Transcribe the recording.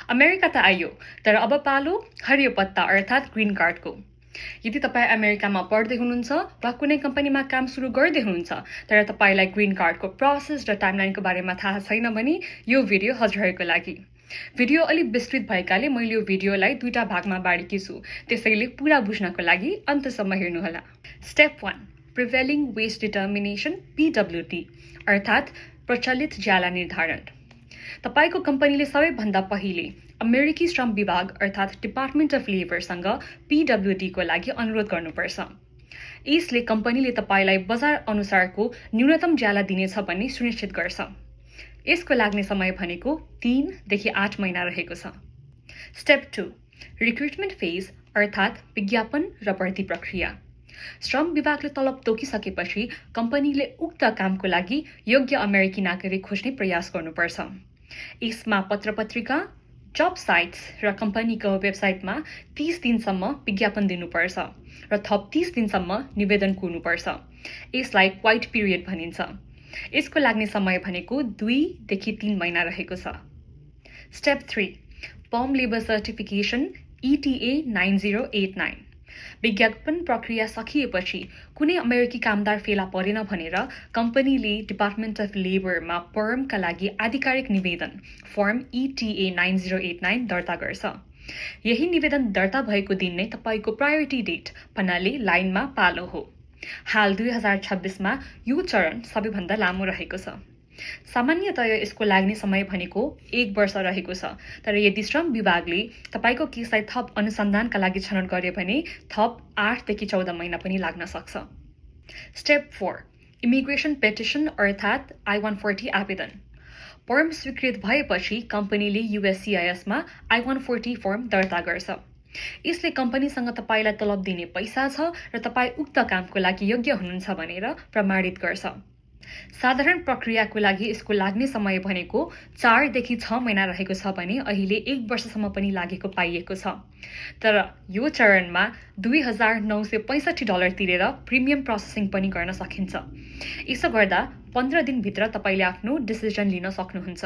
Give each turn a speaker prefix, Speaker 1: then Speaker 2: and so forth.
Speaker 1: America त आइयो, तर अब पालो हरियो पत्ता अर्थात् ग्रीन कार्डको। यदि तपाईँ अमेरिकामा पढ्दै हुनुहुन्छ वा कुनै कम्पनीमा काम सुरु गर्दै हुनुहुन्छ तर तपाईँलाई ग्रीन कार्डको प्रोसेस र टाइमलाइनको बारेमा थाहा छैन भने यो भिडियो हजुरहरूको लागि। भिडियो अलिक विस्तृत भएकाले मैले यो भिडियोलाई दुईटा भागमा बाँडेकी छु, त्यसैले पूरा बुझ्नको लागि अन्तसम्म हेर्नुहोला। Step 1, prevailing West determination PWD अर्थात् प्रचलित ज्याला निर्धारण। तपाईको कम्पनीले सबैभन्दा पहिले अमेरिकी श्रम विभाग अर्थात् डिपार्टमेन्ट अफ लेबरसँग PWD को लागि अनुरोध गर्नुपर्छ। यसले कम्पनीले तपाईलाई बजार अनुसारको न्यूनतम ज्याला दिनेछ भन्ने सुनिश्चित गर्छ। यसको लाग्ने समय भनेको 3 देखि 8 महिना रहेको छ। स्टेप 2, रिक्रुटमेन्ट फेज अर्थात् विज्ञापन र भर्ती प्रक्रिया। श्रम विभागले तलब तोकिसकेपछि कम्पनीले उक्त कामको लागि योग्य अमेरिकी नागरिक खोज्ने प्रयास गर्नुपर्छ। यसमा पत्रपत्रिका, जब साइट्स र कम्पनीको वेबसाइटमा 30 दिनसम्म विज्ञापन दिनुपर्छ र थप 30 दिनसम्म निवेदन कुर्नुपर्छ। यसलाई क्वाइट पिरियड भनिन्छ। यसको लाग्ने समय भनेको 2 देखि 3 महिना रहेको छ। Step 3, form labour certification ETA 9089। विज्ञापन प्रक्रिया सकिएपछि कुनै अमेरिकी कामदार फेला परेन भनेर कम्पनीले डिपार्टमेन्ट अफ लेबरमा फर्मका लागि आधिकारिक निवेदन फर्म ETA 9089 दर्ता गर्छ। यही निवेदन दर्ता भएको दिन नै तपाईको प्रायोरिटी डेट भन्नाले लाइनमा पालो हो। हाल 2026 मा यो चरण सबैभन्दा लामो रहेको छ। सामान्यतया यसको लाग्ने समय भनेको 1 वर्ष रहेको छ, तर यदि श्रम विभागले तपाईको केसलाई थप अनुसन्धानका लागि छनौट गर्यो भने थप 8 देखि 14 महिना पनि लाग्न सक्छ। स्टेप 4, इमिग्रेसन पेटिसन अर्थात् I-140 आवेदन। फर्म स्वीकृत भएपछि कम्पनीले USCIS मा I-140 फर्म दर्ता गर्छ। यसले कम्पनीसँग तपाईलाई तलब दिने पैसा छ र तपाईँ उक्त कामको लागि योग्य हुनुहुन्छ भनेर प्रमाणित गर्छ। साधारण प्रक्रियाको लागि यसको लाग्ने समय भनेको 4 देखि 6 महिना रहेको छ भने अहिले 1 वर्षसम्म पनि लागेको पाइएको छ। तर यो चरणमा $2,965 तिरेर प्रिमियम प्रोसेसिङ पनि गर्न सकिन्छ। यसो गर्दा 15 दिनभित्र तपाईले आफ्नो डिसिजन लिन सक्नुहुन्छ।